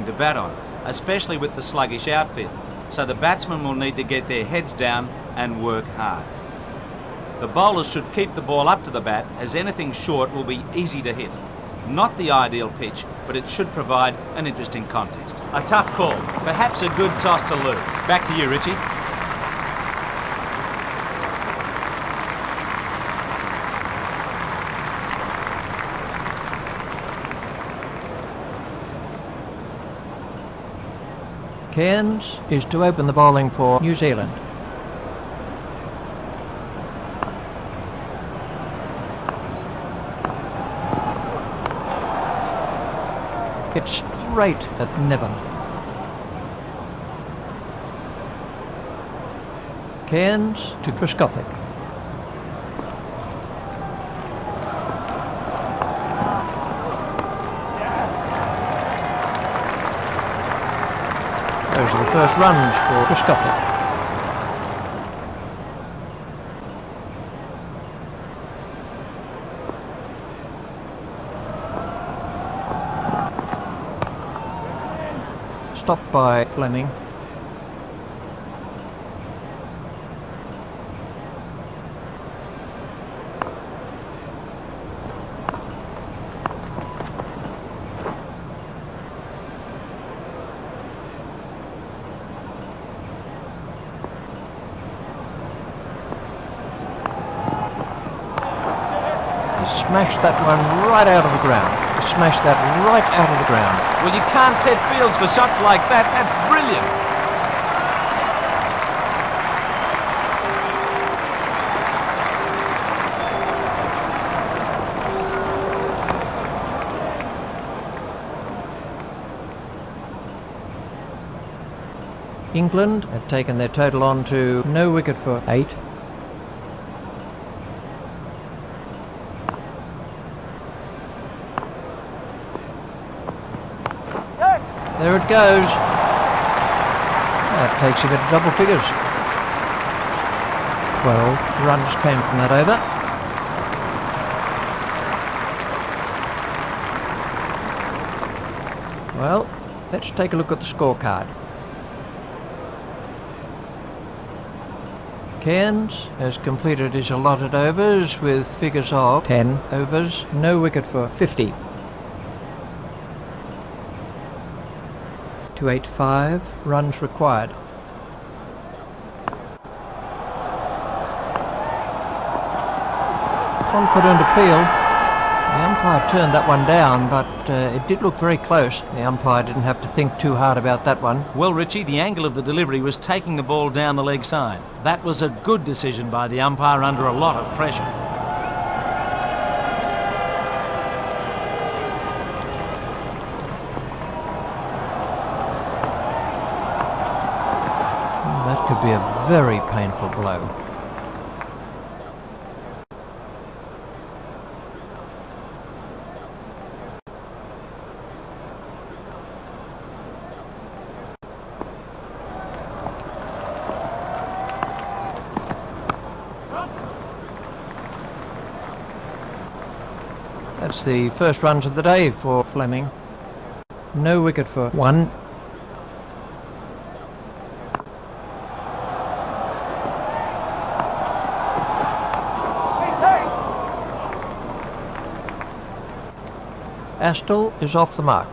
to bat on, especially with the sluggish outfield, so the batsmen will need to get their heads down and work hard. The bowlers should keep the ball up to the bat, as anything short will be easy to hit. Not the ideal pitch, but it should provide an interesting contest. A tough call, perhaps a good toss to lose. Back to you, Richie. Cairns is to open the bowling for New Zealand. It's straight at Nevin. Cairns to Triscothic. Those are the first runs for Triscothic. Stopped by Fleming. Smashed that one right out of the ground. Smashed that right out of the ground. Well, you can't set fields for shots like that. That's brilliant. England have taken their total on to no wicket for 8. There it goes. That takes him into double figures. 12 runs came from that over. Well, let's take a look at the scorecard. Cairns has completed his allotted overs with figures of 10 overs, no wicket for 50. 285 runs required. Confident appeal. The umpire turned that one down, but it did look very close. The umpire didn't have to think too hard about that one. Well, Richie, the angle of the delivery was taking the ball down the leg side. That was a good decision by the umpire under a lot of pressure. That could be a very painful blow. That's the first runs of the day for Fleming. No wicket for 1. Astle is off the mark.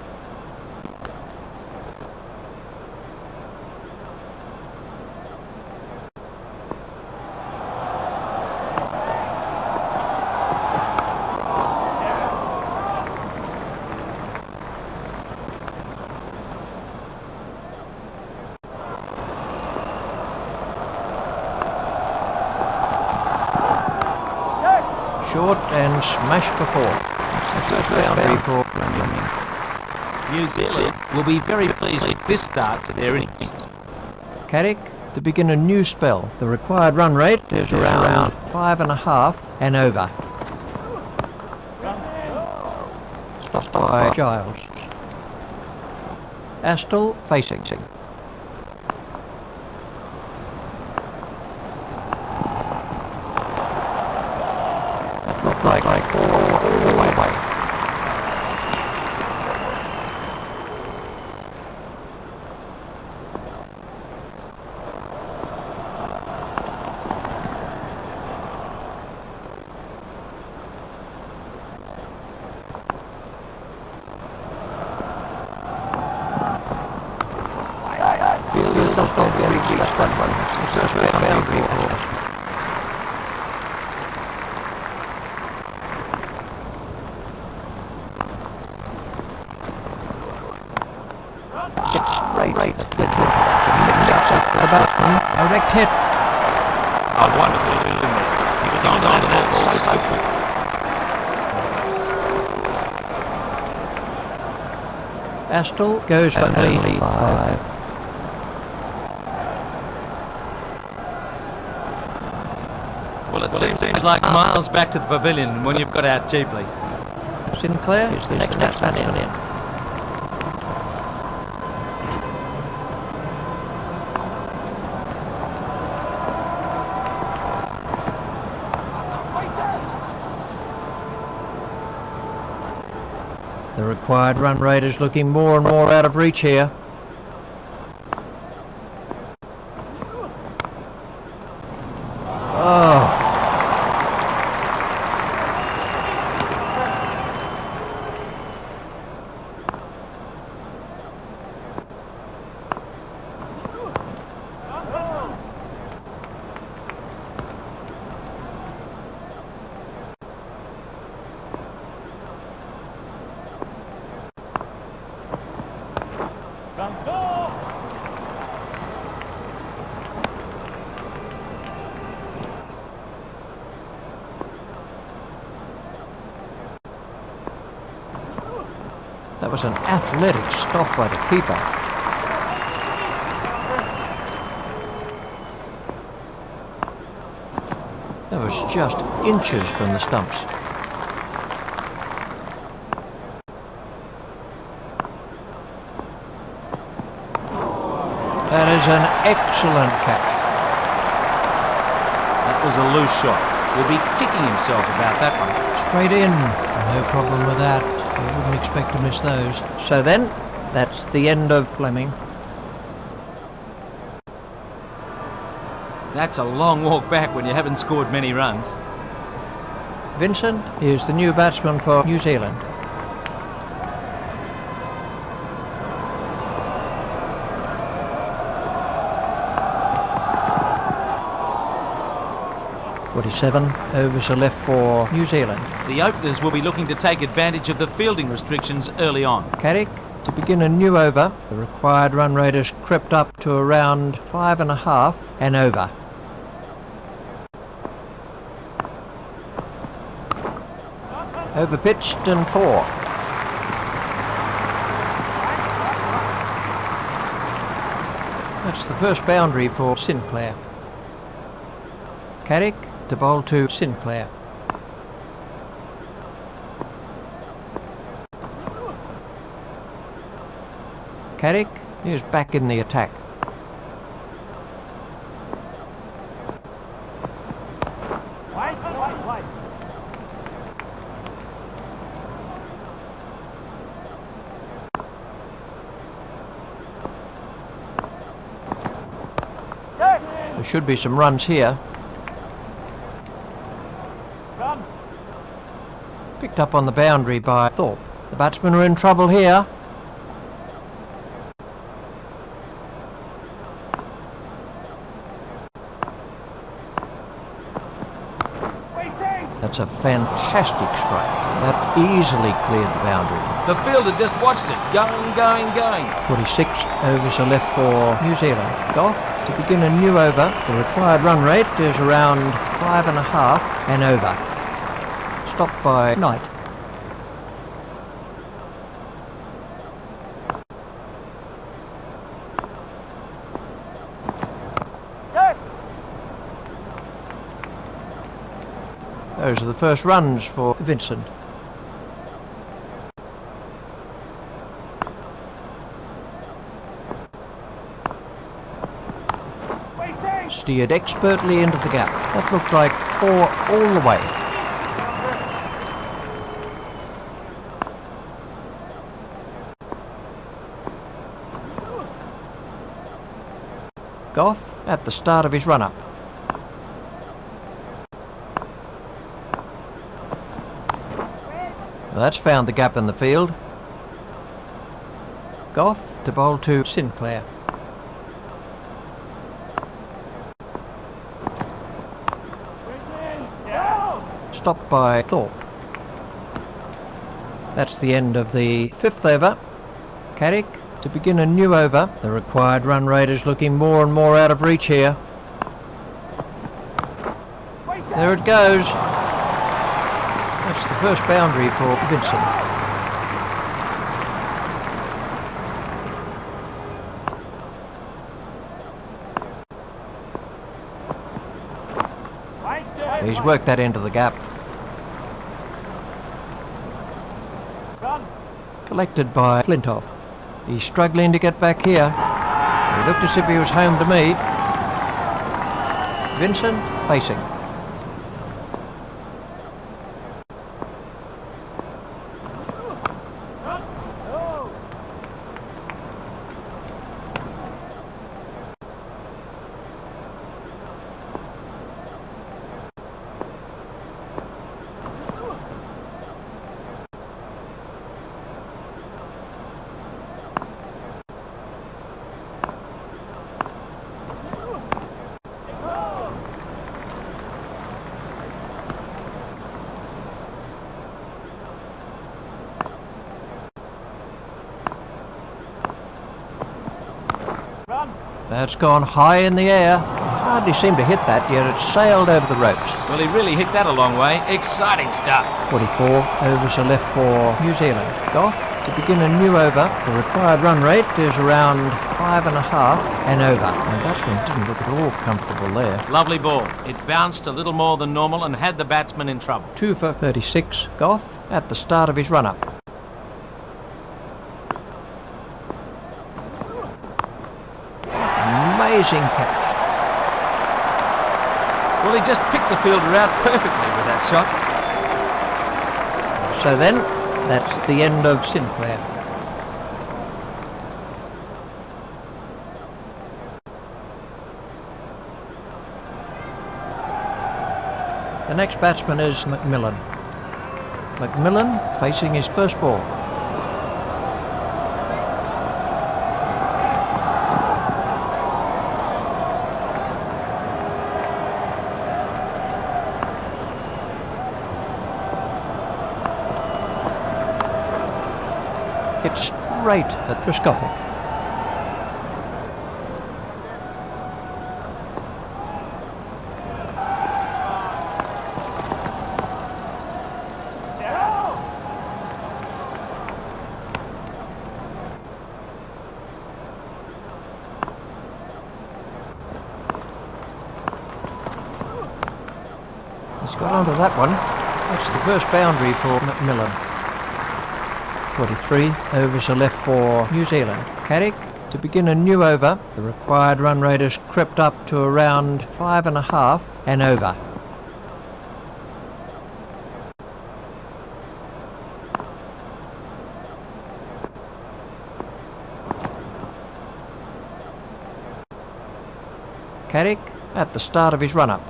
Short and smash for 4. For New Zealand will be very pleased with this start to their innings. Carrick to begin a new spell. The required run rate is around 5.5 and over. Stopped by Giles. Astle facing. Looked like all the way. that one. It's the first boundary for us. Right. The batsman, a wrecked hit. Oh, wonderful, isn't it? He was on the ball so quick. Astle goes for only 5. Well, it seems like miles back to the pavilion when you've got out cheaply. Sinclair is the next batsman in. The required run rate is looking more and more out of reach here. Oh. That was an athletic stop by the keeper. That was just inches from the stumps. That is an excellent catch. That was a loose shot. He'll be kicking himself about that one. Straight in. No problem with that. I wouldn't expect to miss those. So then, that's the end of Fleming. That's a long walk back when you haven't scored many runs. Vincent is the new batsman for New Zealand. .47 overs are left for New Zealand. The openers will be looking to take advantage of the fielding restrictions early on. Carrick to begin a new over. The required run rate has crept up to around 5.5 and over. Over pitched and 4. That's the first boundary for Sinclair. Carrick to bowl to Sinclair. Carrick is back in the attack. There should be some runs here. Picked up on the boundary by Thorpe. The batsmen are in trouble here. That's a fantastic strike. That easily cleared the boundary. The fielder just watched it. Going. 46 overs are left for New Zealand. Gough to begin a new over. The required run rate is around 5.5 and over. Stopped by Knight. Those are the first runs for Vincent. Steered expertly into the gap. That looked like 4 all the way. Gough at the start of his run-up. Well, that's found the gap in the field. Gough to bowl to Sinclair. stopped by Thorpe. That's the end of the 5th over. Carrick to begin a new over. The required run rate is looking more and more out of reach here. There it goes. That's the first boundary for Vincent. He's worked that into the gap. Collected by Flintoff. He's struggling to get back here. He looked as if he was home to me. Vincent facing. That's gone high in the air. Hardly seemed to hit that, yet it sailed over the ropes. Well, he really hit that a long way. Exciting stuff. 44 overs are left for New Zealand. Gough to begin a new over. The required run rate is around 5.5 and over. And the batsman didn't look at all comfortable there. Lovely ball. It bounced a little more than normal and had the batsman in trouble. 2 for 36. Gough at the start of his run-up. Amazing catch. Well, he just picked the fielder out perfectly with that shot. So then, that's the end of Sinclair. The next batsman is McMillan. McMillan facing his first ball. Hit straight at Triscothic. He's got onto that one. That's the first boundary for McMillan. 43 overs are left for New Zealand. Carrick to begin a new over. The required run rate has crept up to around 5.5 and over. Carrick at the start of his run-up.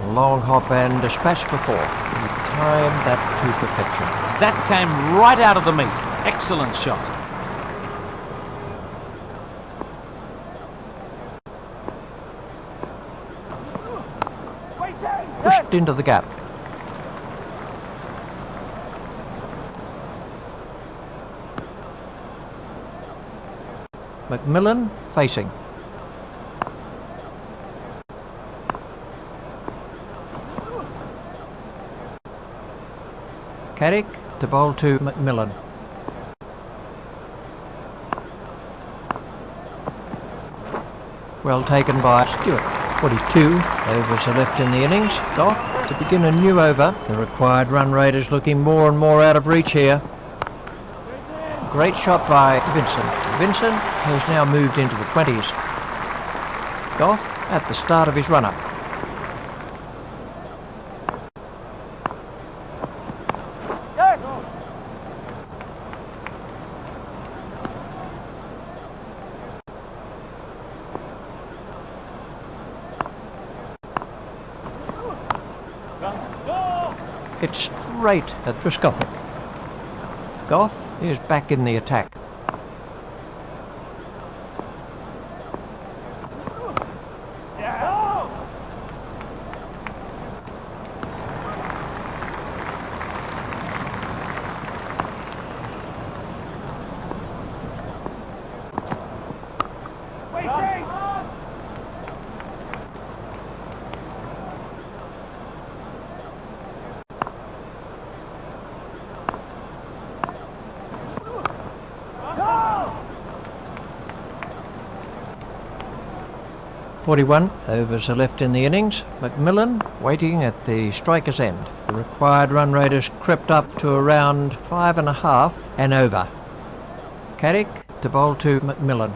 Long hop and dispatch for 4. He timed that to perfection. That came right out of the meat. Excellent shot. Pushed into the gap. McMillan facing. Carrick to bowl to McMillan. Well taken by Stewart. 42 overs are left in the innings. Gough to begin a new over. The required run rate is looking more and more out of reach here. Great shot by Vincent. Vincent has now moved into the 20s. Gough at the start of his run-up. Hit straight at Triscothic. Gough is back in the attack. 41 overs are left in the innings. McMillan waiting at the striker's end. The required run rate has crept up to around 5.5 and over. Carrick to bowl to McMillan.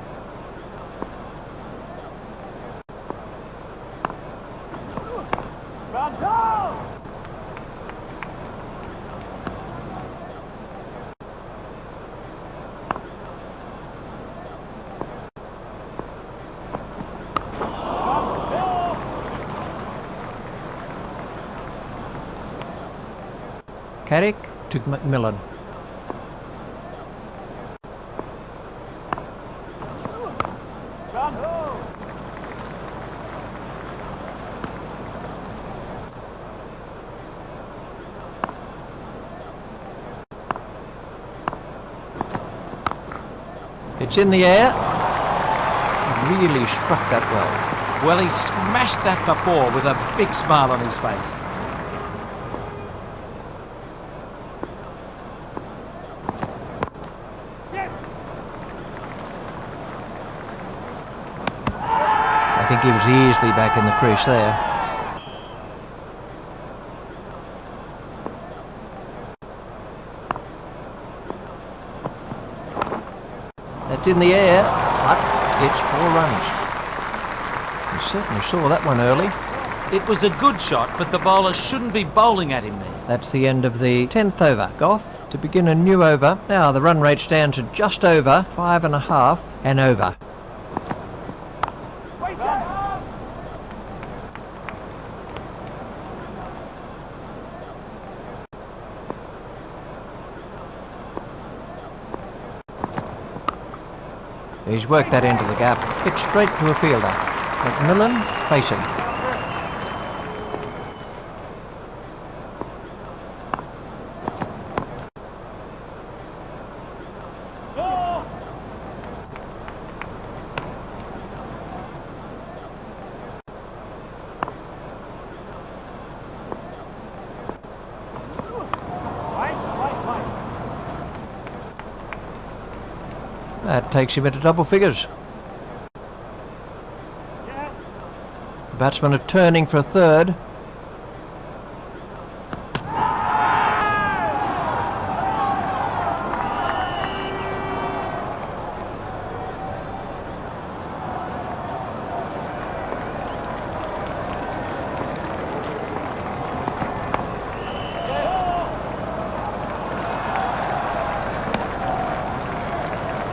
Carrick to McMillan. It's in the air. Really struck that well. Well, he smashed that for 4 with a big smile on his face. I think he was easily back in the crease there. That's in the air, but it's 4 runs. You certainly saw that one early. It was a good shot, but the bowler shouldn't be bowling at him there. That's the end of the 10th over. Gough to begin a new over. Now the run rate stands at just over 5.5 and over. He's worked that into the gap. Hit straight to a fielder. McMillan facing. That takes him into double figures. The batsmen are turning for a third.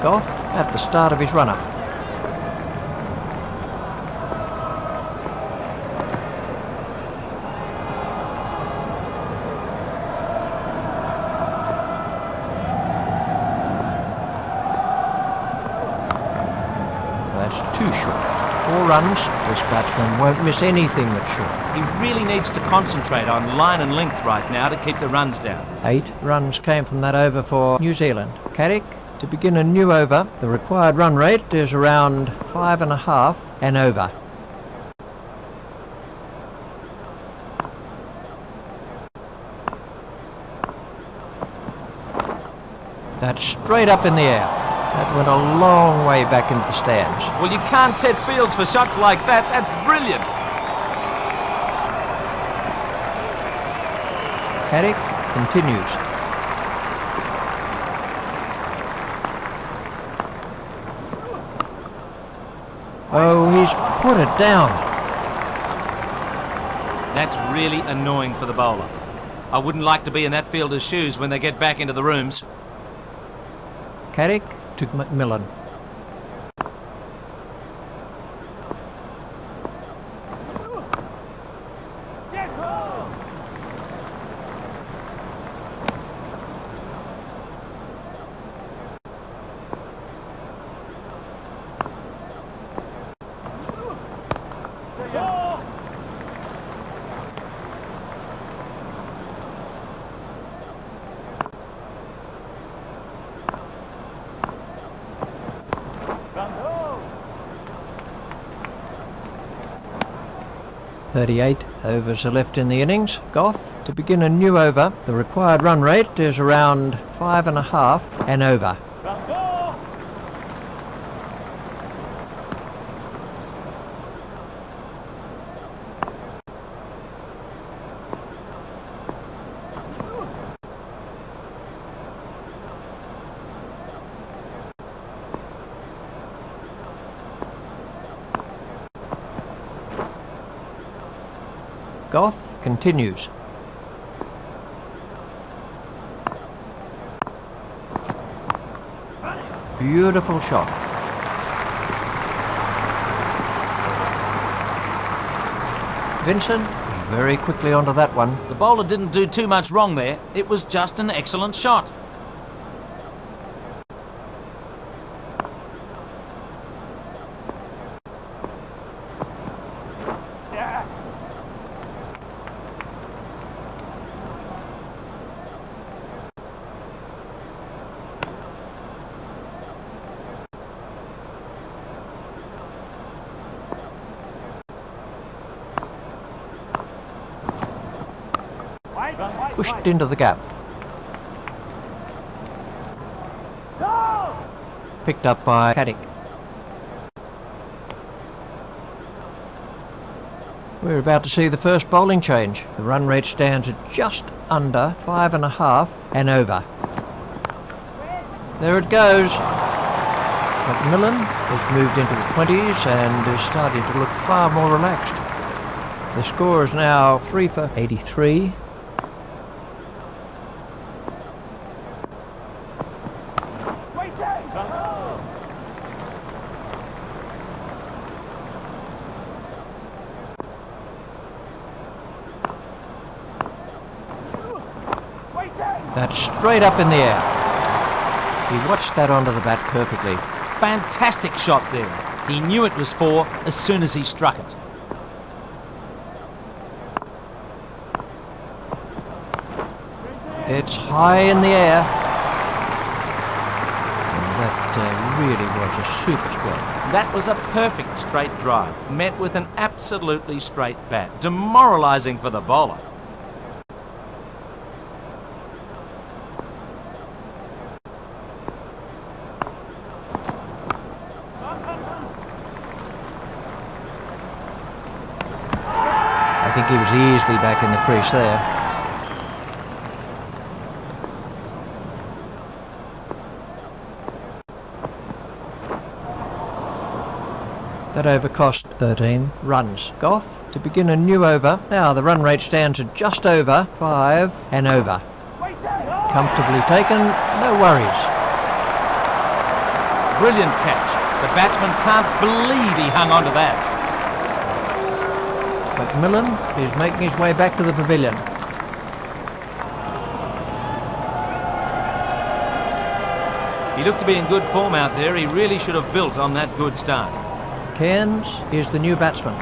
Gough at the start of his run-up. That's too short. 4 runs. This batsman won't miss anything that's short. He really needs to concentrate on line and length right now to keep the runs down. 8 runs came from that over for New Zealand. Carrick to begin a new over. The required run rate is around 5.5 and over. That's straight up in the air. That went a long way back into the stands. Well, you can't set fields for shots like that. That's brilliant. Carrick continues. Oh, he's put it down. That's really annoying for the bowler. I wouldn't like to be in that fielder's shoes when they get back into the rooms. Carrick to McMillan. .38 overs are left in the innings. Gough to begin a new over. The required run rate is around 5.5 and over. Gough continues. Beautiful shot. Vincent very quickly onto that one. The bowler didn't do too much wrong there. It was just an excellent shot. Pushed into the gap. Picked up by Caddick. We're about to see the first bowling change. The run rate stands at just under 5.5 and over. There it goes. Macmillan has moved into the 20s and is starting to look far more relaxed. The score is now 3 for 83. That's straight up in the air. He watched that onto the bat perfectly. Fantastic shot there. He knew it was 4 as soon as he struck it. It's high in the air. And that really was a super square. That was a perfect straight drive, met with an absolutely straight bat. Demoralising for the bowler. I think he was easily back in the crease there. That over cost 13 runs. Gough to begin a new over. Now the run rate stands at just over 5 and over. Comfortably taken, no worries. Brilliant catch. The batsman can't believe he hung on to that. Macmillan is making his way back to the pavilion. He looked to be in good form out there. He really should have built on that good start. Cairns is the new batsman.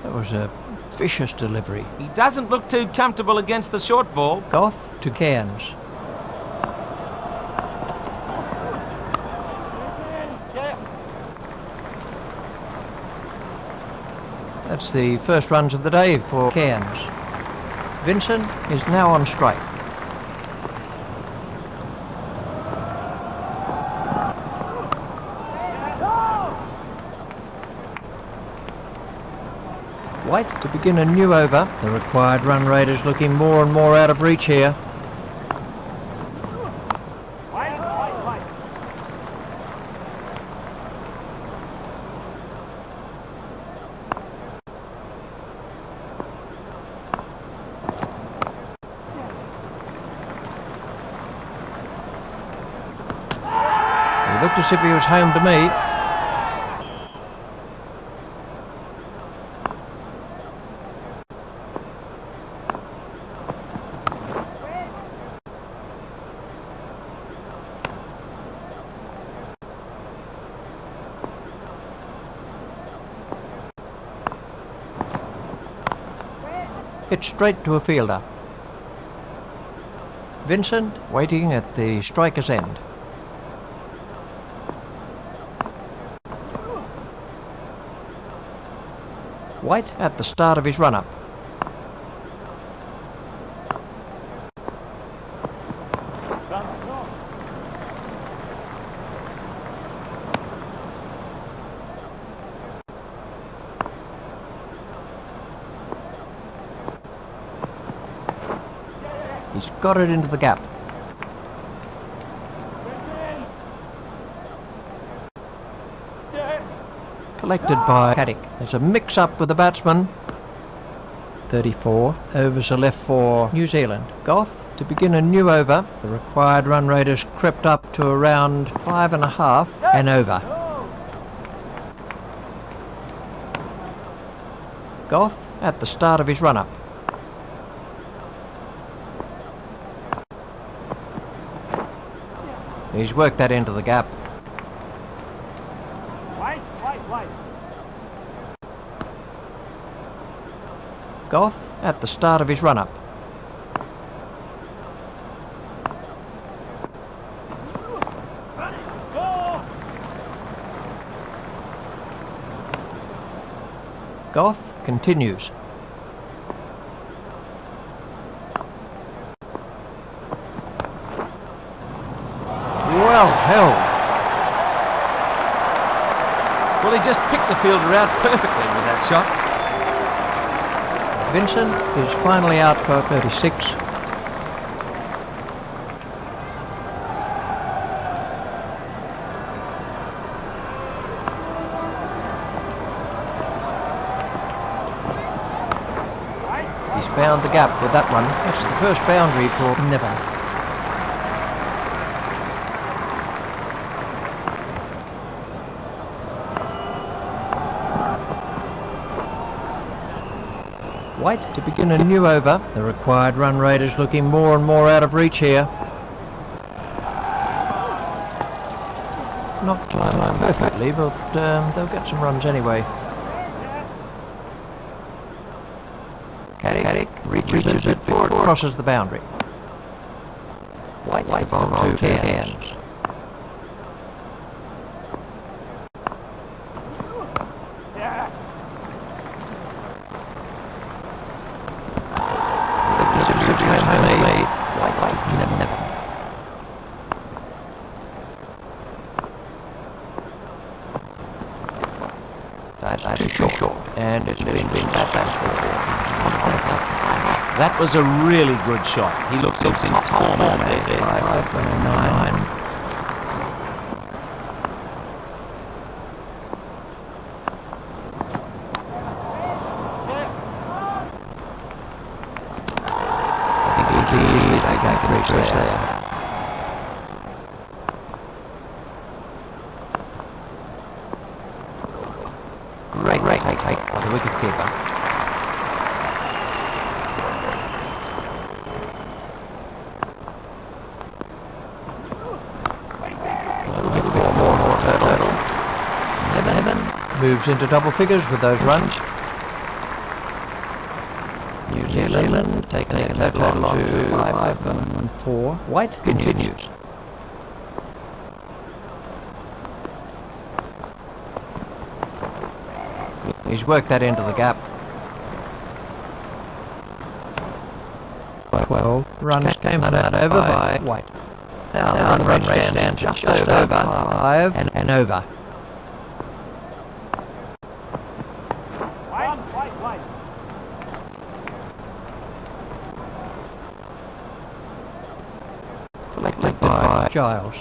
That was a vicious delivery. He doesn't look too comfortable against the short ball. Gough to Cairns. That's the first runs of the day for Cairns. Vincent is now on strike. White to begin a new over. The required run rate is looking more and more out of reach here. He looked as if he was home to me. Hit straight to a fielder. Vincent waiting at the striker's end. White at the start of his run-up. He's got it into the gap. Collected by Caddick. There's a mix-up with the batsman. 34 overs are left for New Zealand. Gough to begin a new over. The required run rate has crept up to around 5.5 and over. Gough at the start of his run-up. He's worked that into the gap. Gough at the start of his run-up. Gough continues. Well held. Well, he just picked the fielder out perfectly with that shot. Vincent is finally out for 36. He's found the gap with that one. That's the first boundary for Nevin. White to begin a new over. The required run rate is looking more and more out of reach here. Not timed perfectly, but they'll get some runs anyway. Caddick reaches it forward, crosses the boundary. White the ball to 2 hands. That's too short, and it's been That was a really good shot. He looks in top form on there. 5.9. I think he can reach there. Great take by the wicket keeper. More turtle. Nevin moves into double figures with those runs. New Zealand taking a total on to 5 and 4. White continues. He's worked that into the gap. 12 runs came out over by White. Now the run rate stands just over 5 and over. White. Collected by Giles.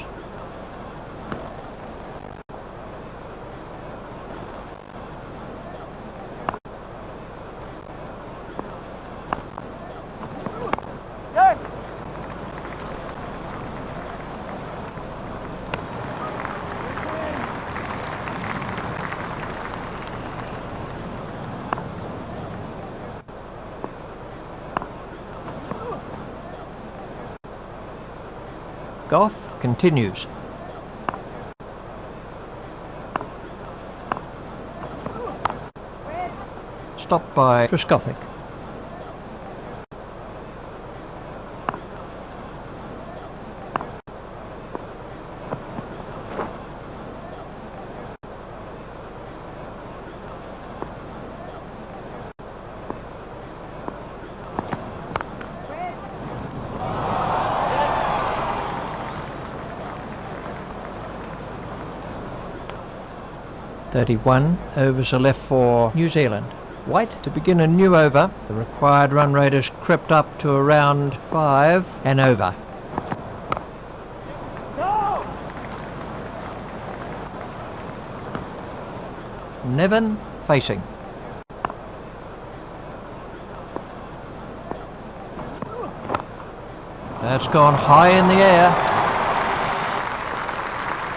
Gough continues. Stopped by Triscothick. .31 overs are left for New Zealand. White to begin a new over. The required run rate has crept up to around 5 and over. Nevin facing. That's gone high in the air.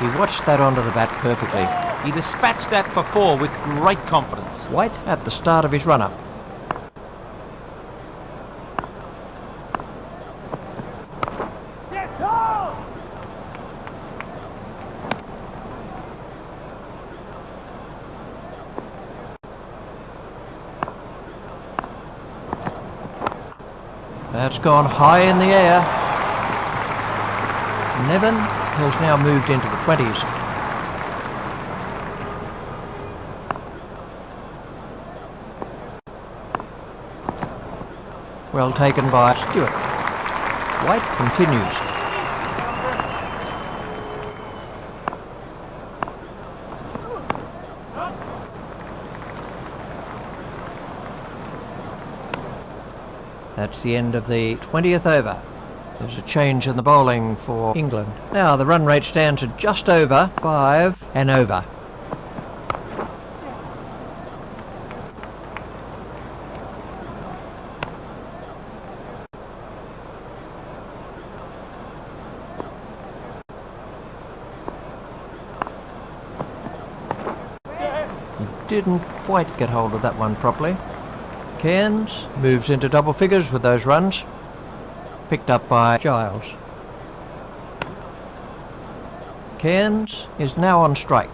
He watched that onto the bat perfectly. He dispatched that for 4 with great confidence. White at the start of his run-up. That's gone high in the air. Nevin has now moved into the 20s. Well taken by Stewart. White continues. That's the end of the 20th over. There's a change in the bowling for England. Now the run rate stands at just over 5 and over. He didn't quite get hold of that one properly. Cairns moves into double figures with those runs. Picked up by Giles. Cairns is now on strike.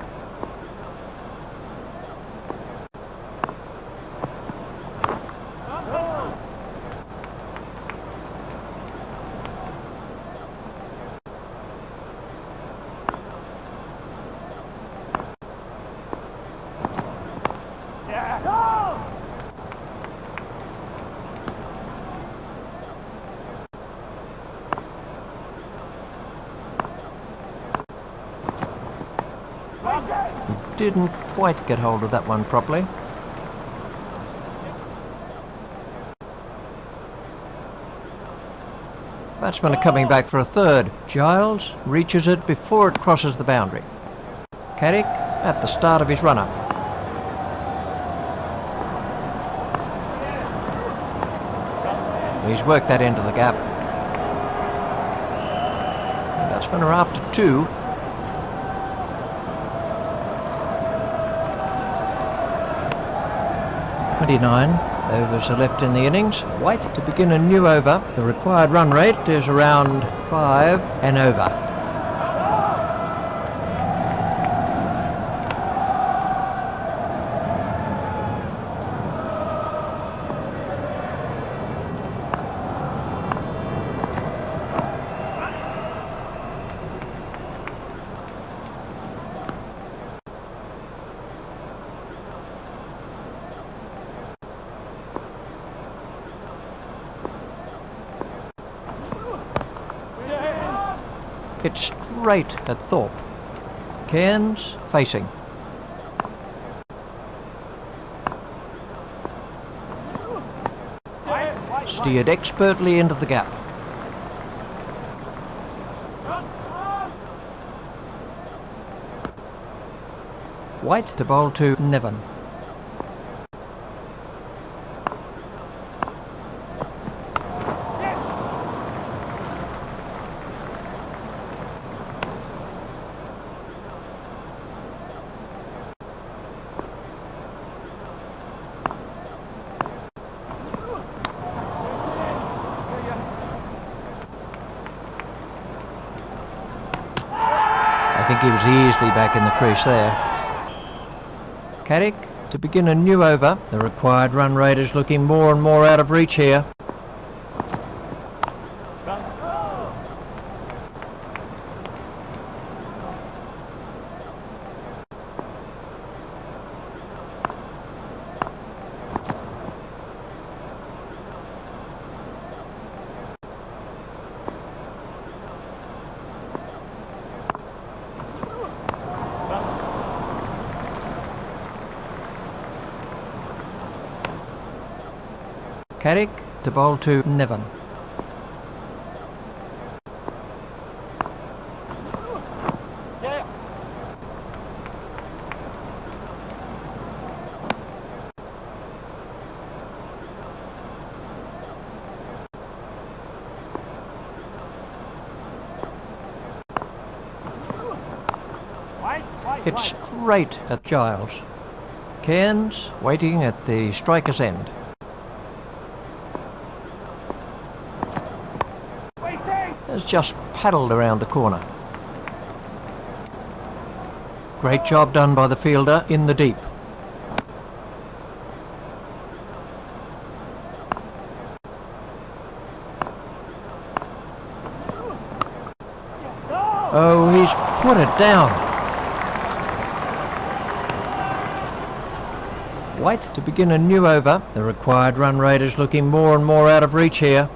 Didn't quite get hold of that one properly. Batsmen are coming back for a third. Giles reaches it before it crosses the boundary. Carrick at the start of his run-up. He's worked that into the gap. The batsmen are after 2. Overs are left in the innings. White to begin a new over. The required run rate is around 5 and over. It's straight at Thorpe. Cairns facing. Steered expertly into the gap. White to bowl to Nevin. I think he was easily back in the crease there. Carrick to begin a new over. The required run rate is looking more and more out of reach here. Carrick to bowl to Nevin. Hit straight at Giles. Cairns waiting at the striker's end. Has just paddled around the corner. Great job done by the fielder in the deep. Oh, he's put it down. White to begin a new over. The required run rate is looking more and more out of reach here.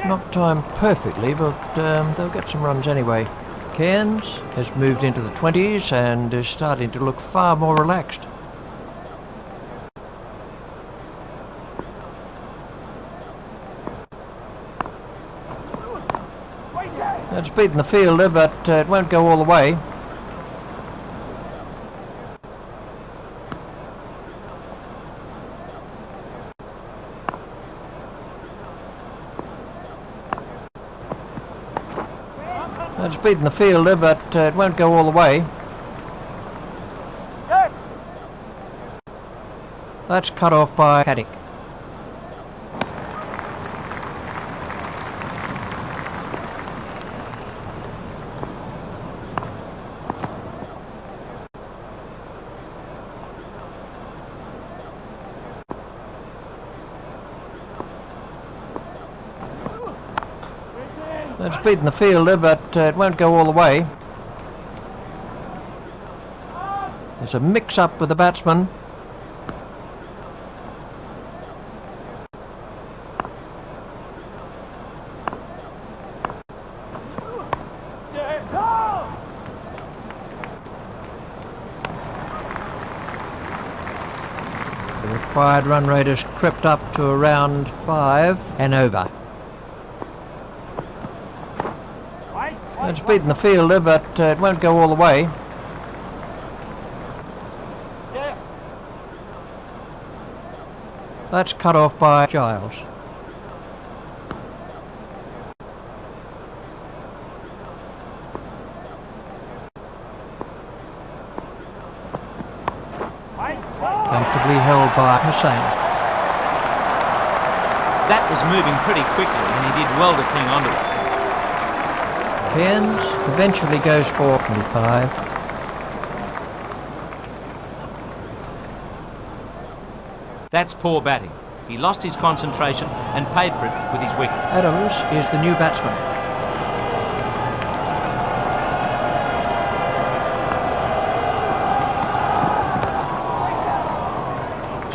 Not timed perfectly, but they'll get some runs anyway. Cairns has moved into the 20s and is starting to look far more relaxed. That's beaten the fielder, but it won't go all the way. It's beaten the fielder, but it won't go all the way. That's cut off by Carrick. It's beaten the fielder, but it won't go all the way. There's a mix-up with the batsman. The required run rate has crept up to around 5 and over. It's beaten the fielder, but it won't go all the way. That's cut off by Giles. Comfortably held by Hussain. That was moving pretty quickly and he did well to cling onto it. Cairns eventually goes for 25. That's poor batting. He lost his concentration and paid for it with his wicket. Adams is the new batsman.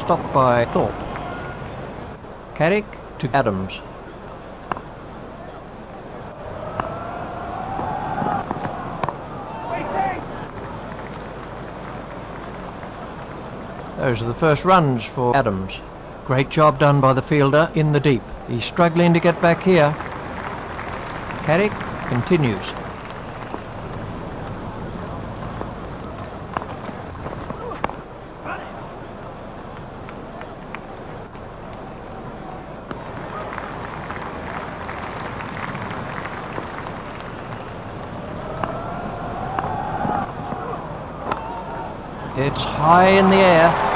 Stopped by Thorpe. Carrick to Adams. Those are the first runs for Adams. Great job done by the fielder in the deep. He's struggling to get back here. Carrick continues. It's high in the air.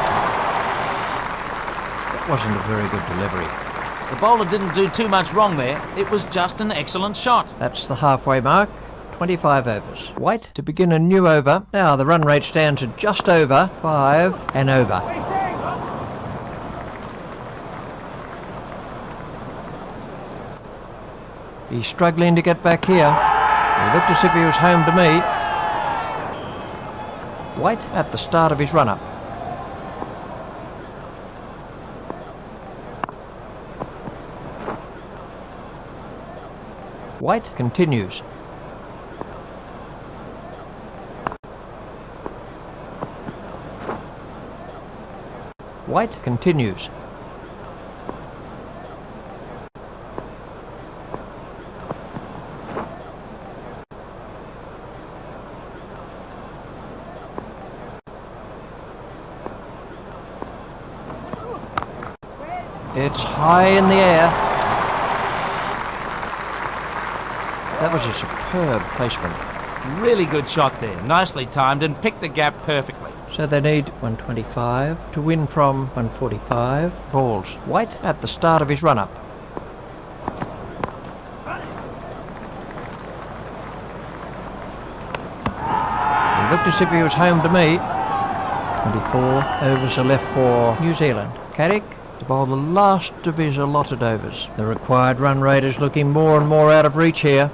Wasn't a very good delivery. The bowler didn't do too much wrong there. It was just an excellent shot. That's the halfway mark. 25 overs. White to begin a new over. Now the run rate stands at just over 5 and over. He's struggling to get back here. He looked as if he was home to me. White at the start of his run-up. White continues. White continues. It's high in the air. That was a superb placement. Really good shot there. Nicely timed and picked the gap perfectly. So they need 125 to win from 145 balls. White at the start of his run-up. He looked as if he was home to me. 24 overs are left for New Zealand. Carrick to bowl the last of his allotted overs. The required run rate is looking more and more out of reach here.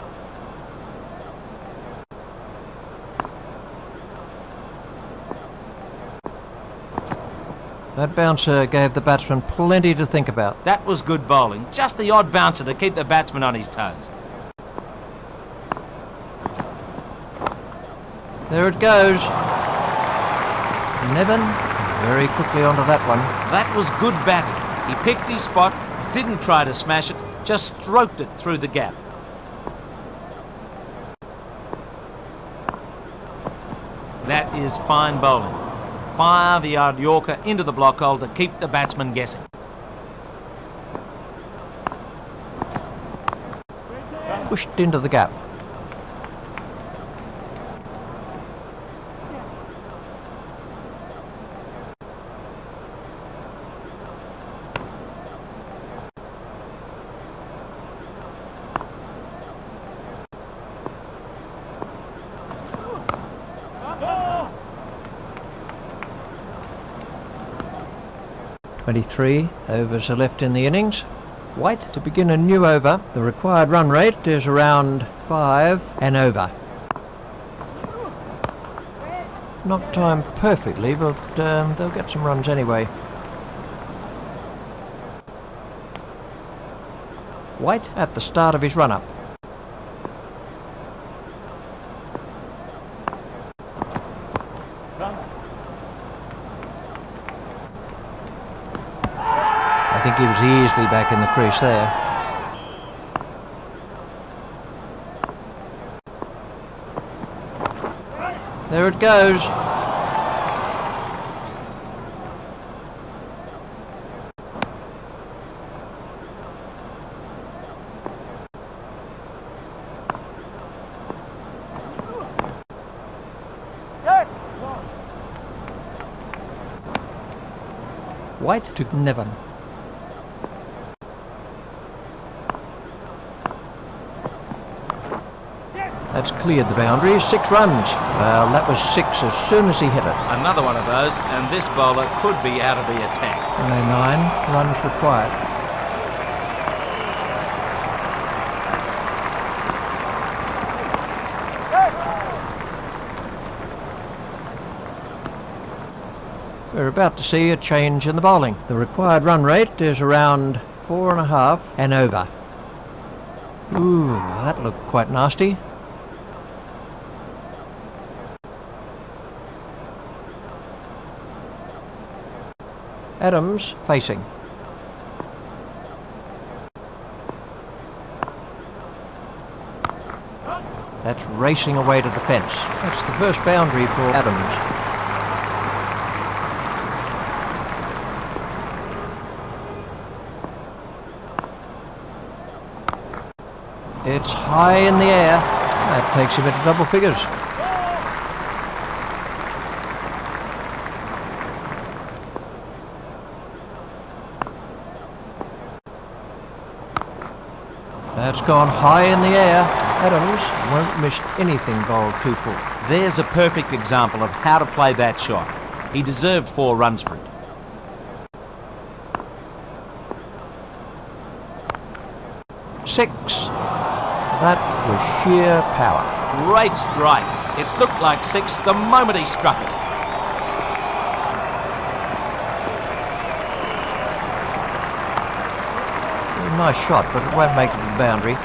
That bouncer gave the batsman plenty to think about. That was good bowling. Just the odd bouncer to keep the batsman on his toes. There it goes. Nevin very quickly onto that one. That was good batting. He picked his spot, didn't try to smash it, just stroked it through the gap. That is fine bowling. Fire the odd Yorker into the block hole to keep the batsman guessing. Pushed into the gap. .23 overs are left in the innings. White to begin a new over. The required run rate is around 5 and over. Not timed perfectly, but they'll get some runs anyway. White at the start of his run-up. I think he was easily back in the crease there. There it goes. White to Nevin. That's cleared the boundary. 6 runs. Well, that was 6 as soon as he hit it. Another one of those, and this bowler could be out of the attack. 9 runs required. We're about to see a change in the bowling. The required run rate is around 4.5 and over. Ooh, that looked quite nasty. Adams facing. That's racing away to the fence. That's the first boundary for Adams. It's high in the air. That takes him into double figures. That's gone high in the air. Adams won't miss anything bowled 2 full. There's a perfect example of how to play that shot. He deserved 4 runs for it. Six. That was sheer power. Great strike. It looked like 6 the moment he struck it. Nice shot, but it won't make it to the boundary.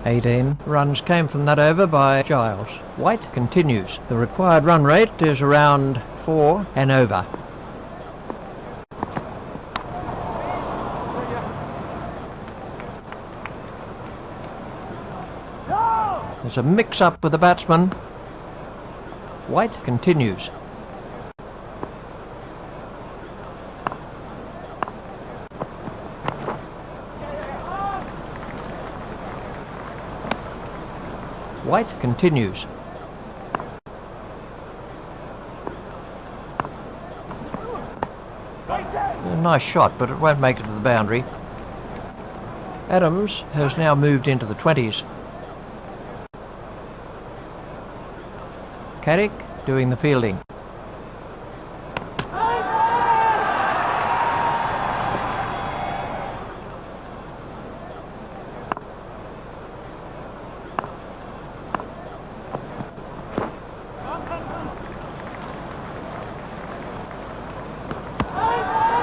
18 runs came from that over by Giles. White continues. The required run rate is around 4 and over. There's a mix-up with the batsman. White continues. White continues. A nice shot, but it won't make it to the boundary. Adams has now moved into the 20s. Carrick doing the fielding.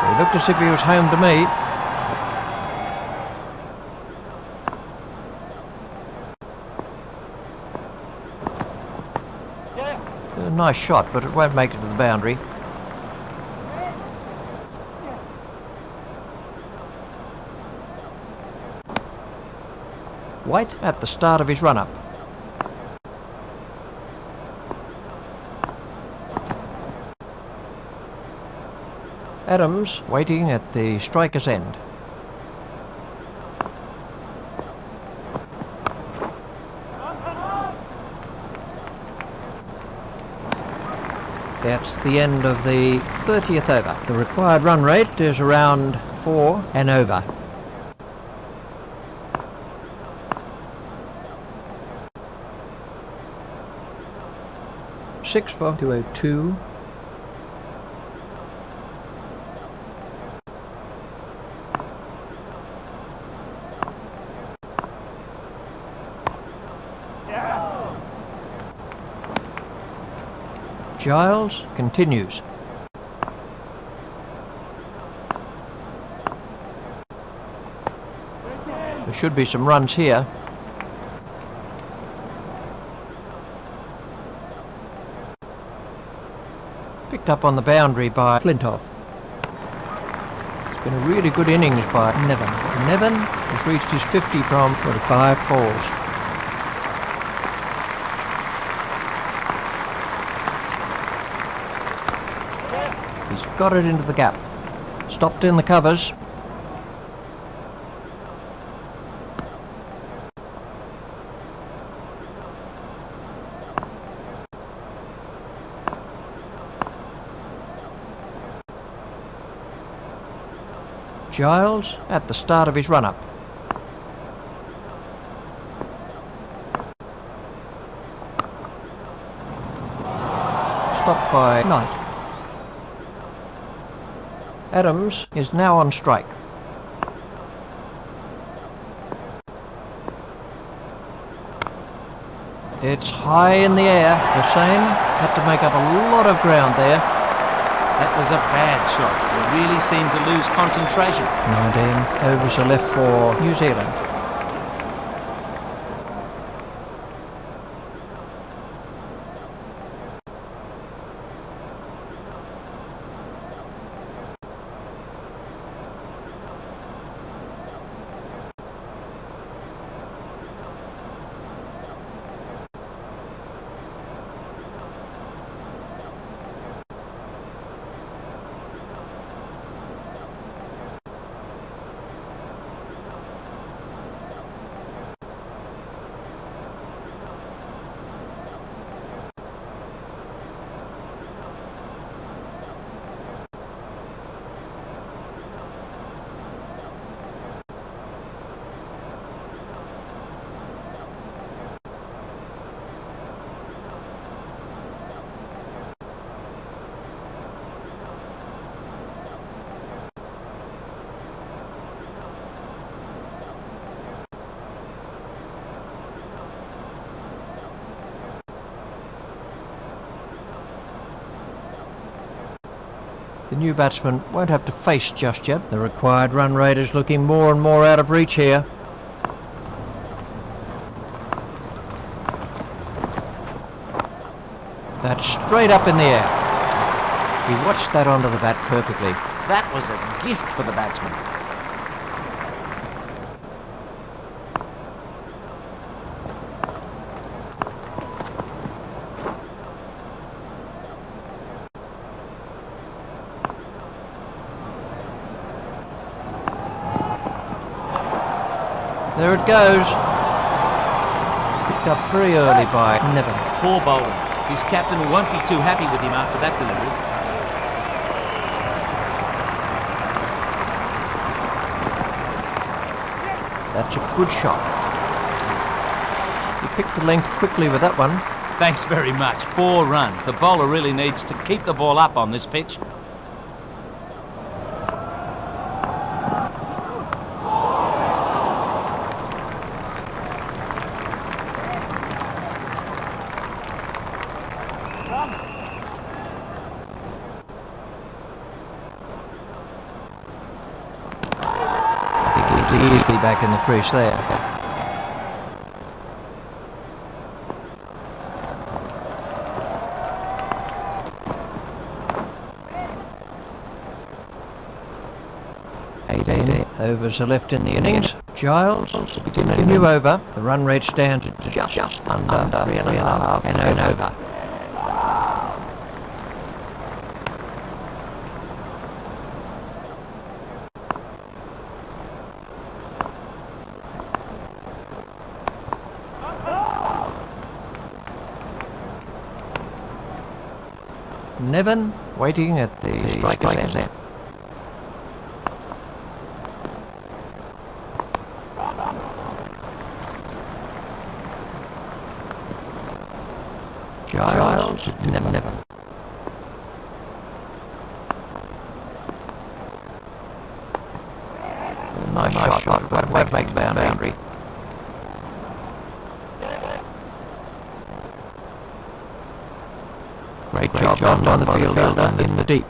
He looked as if he was home to me. A nice shot, but it won't make it to the boundary. White at the start of his run-up. Adams waiting at the striker's end. That's the end of the 30th over. The required run rate is around 4 and over. Six for 202. Giles continues. There should be some runs here. Picked up on the boundary by Flintoff. It's been a really good innings by Nevin. Nevin has reached his 50 from 45 balls. He's got it into the gap. Stopped in the covers. Giles at the start of his run-up. Stopped by Knight. Adams is now on strike. It's high in the air. Hussain had to make up a lot of ground there. That was a bad shot. He really seemed to lose concentration. 19 overs are left for New Zealand. The new batsman won't have to face just yet. The required run rate is looking more and more out of reach here. That's straight up in the air. He watched that onto the bat perfectly. That was a gift for the batsman. There it goes. Picked up very early by Nevin. Poor bowler. His captain won't be too happy with him after that delivery. That's a good shot. He picked the length quickly with that one. Thanks very much. 4 runs. The bowler really needs to keep the ball up on this pitch. Easily back in the crease there. Eight overs are left in the innings. Giles to begin a new over. The run rate stands at just under 3.5 and over. Nevin waiting at the strike end. Giles, Nevin. Nice shot, but won't make the boundary. Great job on the fielder in the deep.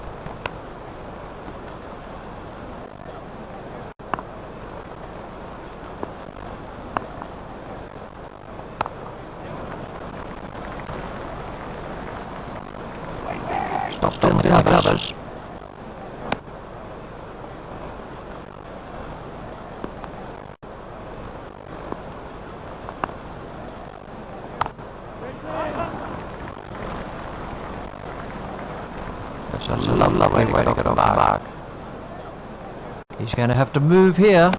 Stopped in the others. That's a lovely way to get off the mark. He's going to have to move here.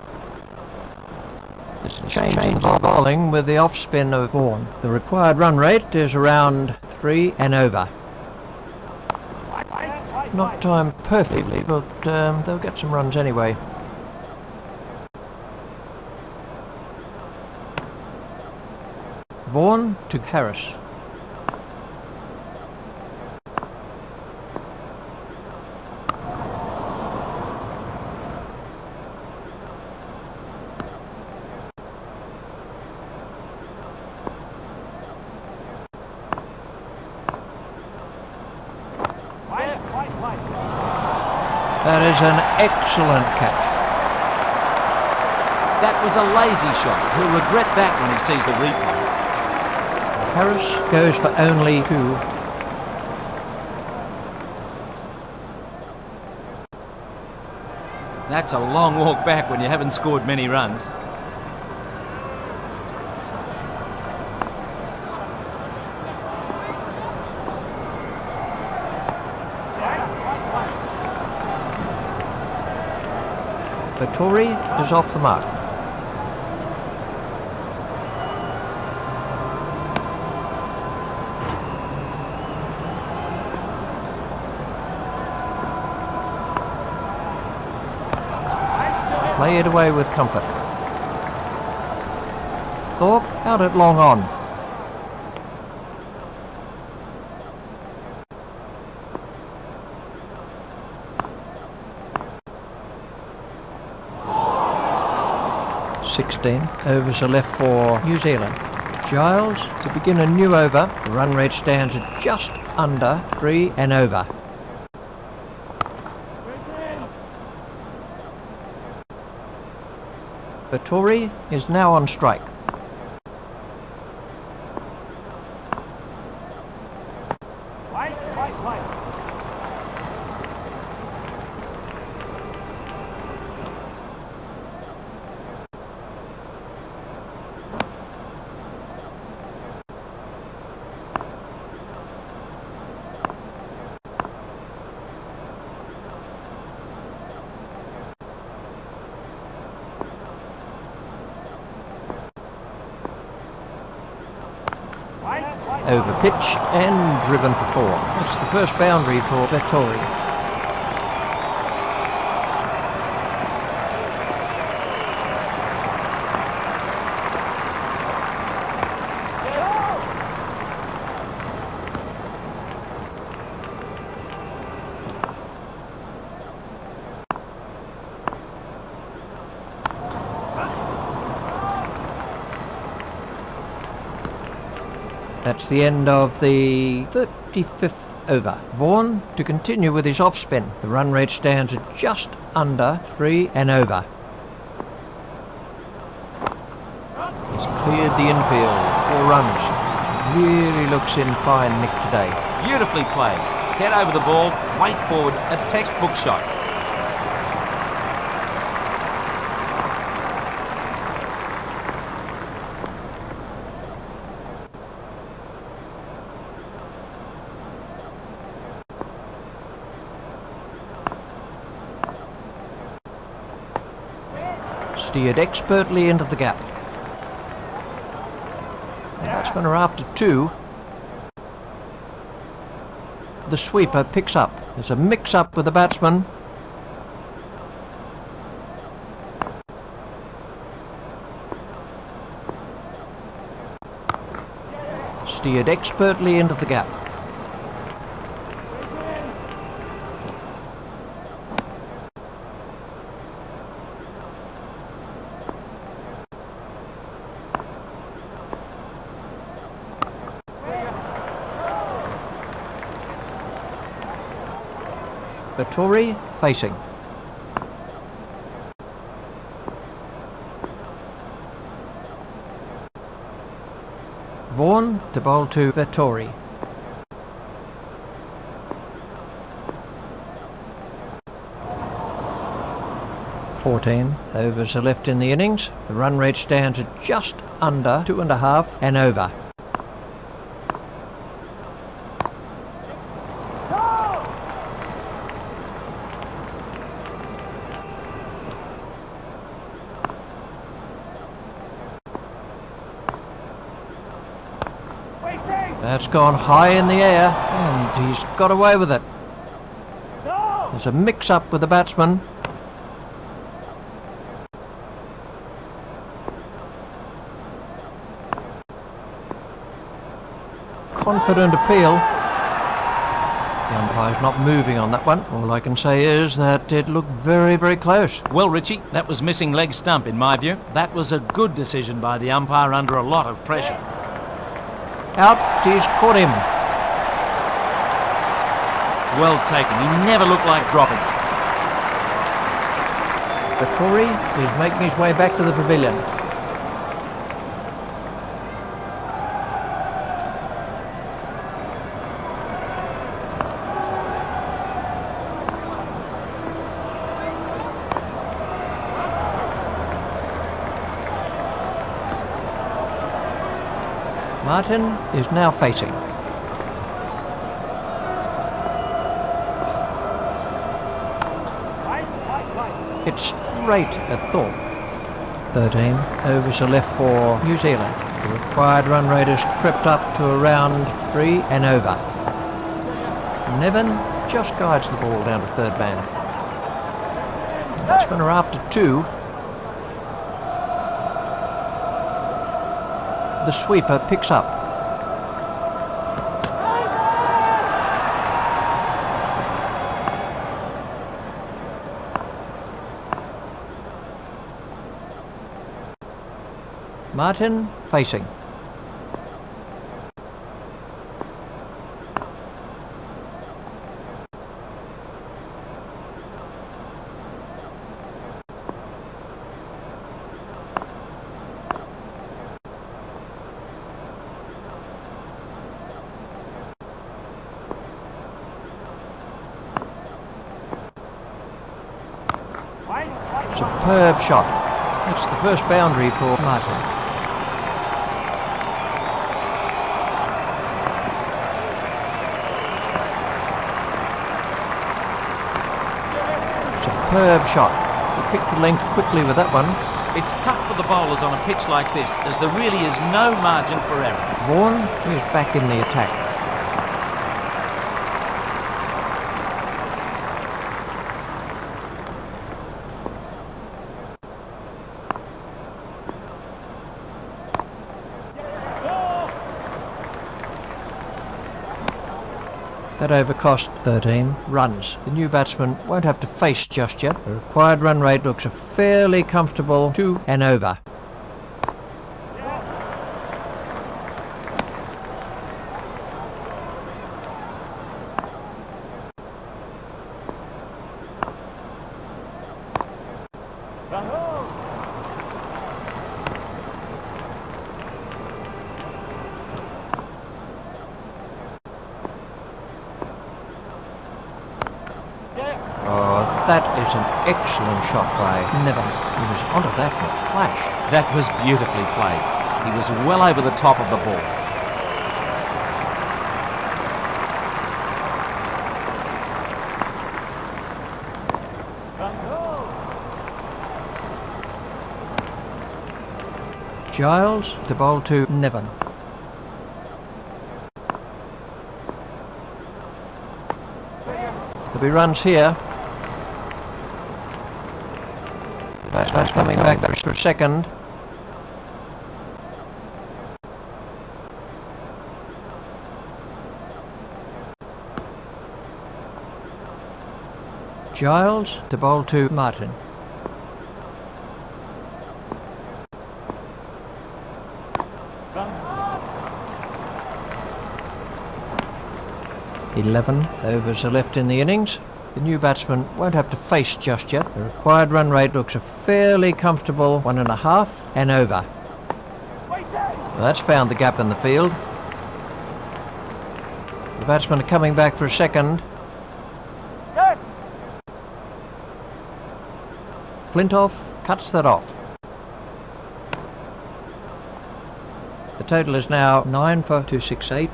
There's a change in bowling with the off-spin of Vaughan. The required run rate is around 3 and over. Not timed perfectly, but they'll get some runs anyway. Vaughan to Harris. That is an excellent catch. That was a lazy shot. He'll regret that when he sees the replay. Harris goes for only 2. That's a long walk back when you haven't scored many runs. Vittori is off the mark. Play it away with comfort. Thorpe out at long on. Overs are left for New Zealand. Giles to begin a new over. The run rate stands at just under 3 and over. Vittori is now on strike. over pitch and driven for 4. That's the first boundary for Vettori. That's the end of the 35th over. Vaughan to continue with his off-spin. The run rate stands at just under 3 and over. He's cleared the infield. 4 runs. Really looks in fine nick today. Beautifully played. Head over the ball, weight forward, a textbook shot. Steered expertly into the gap. The batsmen are after 2. The sweeper picks up. There's a mix-up with the batsman. Steered expertly into the gap. Vettori facing. Vaughan to bowl to Vettori. "14 overs are left in the innings. The run rate stands at just under 2.5 and over. That's gone high in the air and he's got away with it. There's a mix-up with the batsman. Confident appeal. The umpire's not moving on that one. All I can say is that it looked very, very close. Well, Richie, that was missing leg stump in my view. That was a good decision by the umpire under a lot of pressure. Out, he's caught him. Well taken. He never looked like dropping. Vettori is making his way back to the pavilion. Martin is now facing. It's straight at Thorpe. 13 overs are left for New Zealand. The required run rate has crept up to around 3 and over. Nevin just guides the ball down to third man. The batsmen are after 2. The sweeper picks up. Martin facing. Superb shot. That's the first boundary for Martin. Superb shot. He picked the length quickly with that one. It's tough for the bowlers on a pitch like this, as there really is no margin for error. Vaughan is back in the attack. That over cost 13 runs. The new batsman won't have to face just yet. The required run rate looks a fairly comfortable 2 and over. Oh, that is an excellent shot by Nevin. He was onto that in a flash. That was beautifully played. He was well over the top of the ball. Giles to bowl to Nevin. There'll be runs here. Batsman's coming back for a second. Giles to bowl to Martin. Eleven overs are left in the innings. The new batsman won't have to face just yet. The required run rate looks a fairly comfortable 1.5 and over. Well, that's found the gap in the field. The batsmen are coming back for a second. Flintoff cuts that off. The total is now 9 for 268.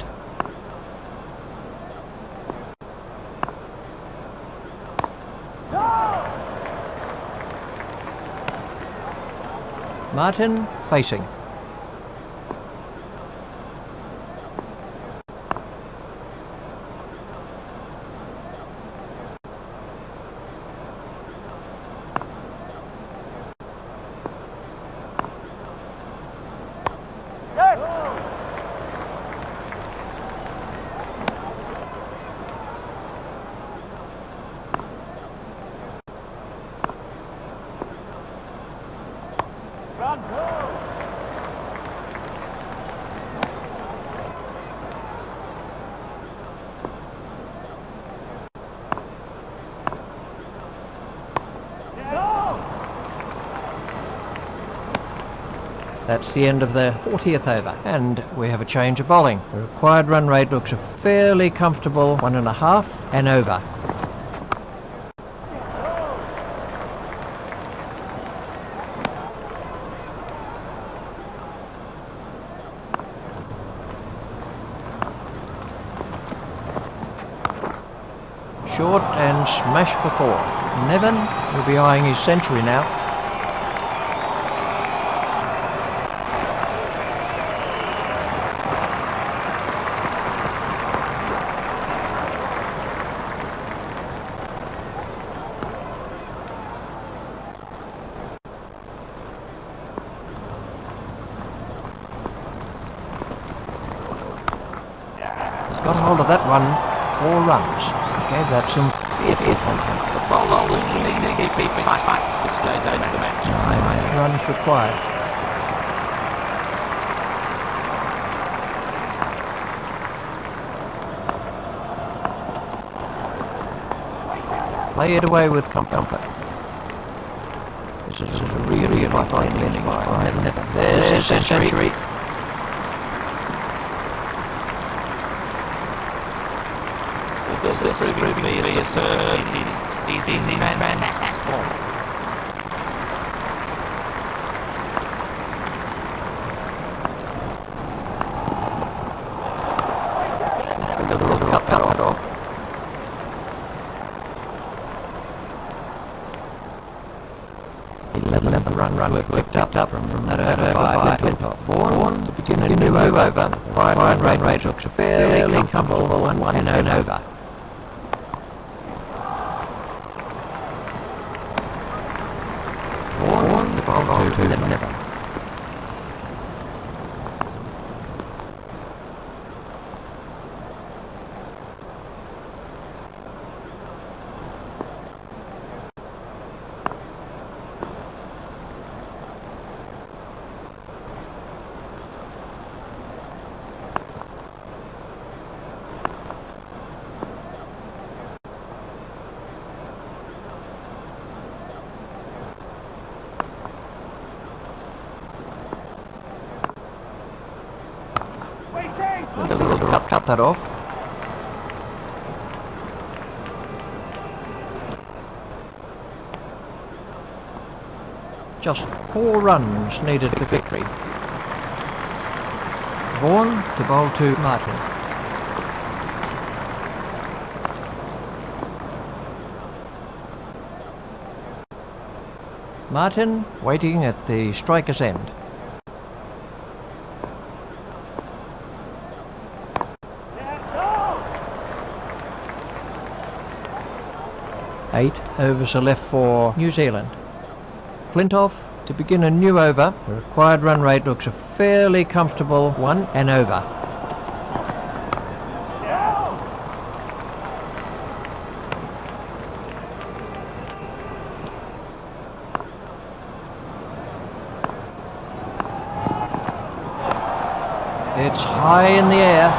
Martin facing. That's the end of the 40th over, and we have a change of bowling. The required run rate looks a fairly comfortable 1.5 and over. Short and smash for 4. Nevin will be eyeing his century now. Got hold of that one, 4 runs. Gave that some fearful contact. The bowlers really need to keep tight at this stage of the match. 9 runs required. Play it away with comfort. This is a really fine inning by Nevin. There's a century. This is proving to be a superb. He's easy, fantastic form. Cut off. Eleven runs run picked up from that over by Flintoff. Vaughan to begin a new over. Wide rate looks a fairly comfortable 1 and over. Vaughan, the ball to Nevin. Cut that off. Just 4 runs needed for victory. Vaughan to bowl to Martin. Martin waiting at the striker's end. 8 overs are left for New Zealand. Flintoff to begin a new over. The required run rate looks a fairly comfortable 1 and over. It's high in the air.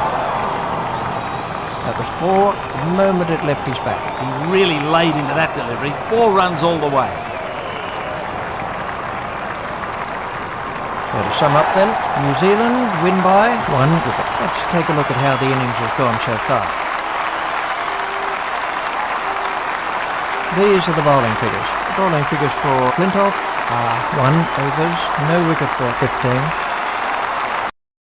That was 4 the moment it left his bat. He really laid into that delivery. 4 runs all the way. So to sum up then, New Zealand win by 1 wicket. Let's take a look at how the innings has gone so far. These are the bowling figures. The bowling figures for Flintoff are 1 overs, no wicket for 15.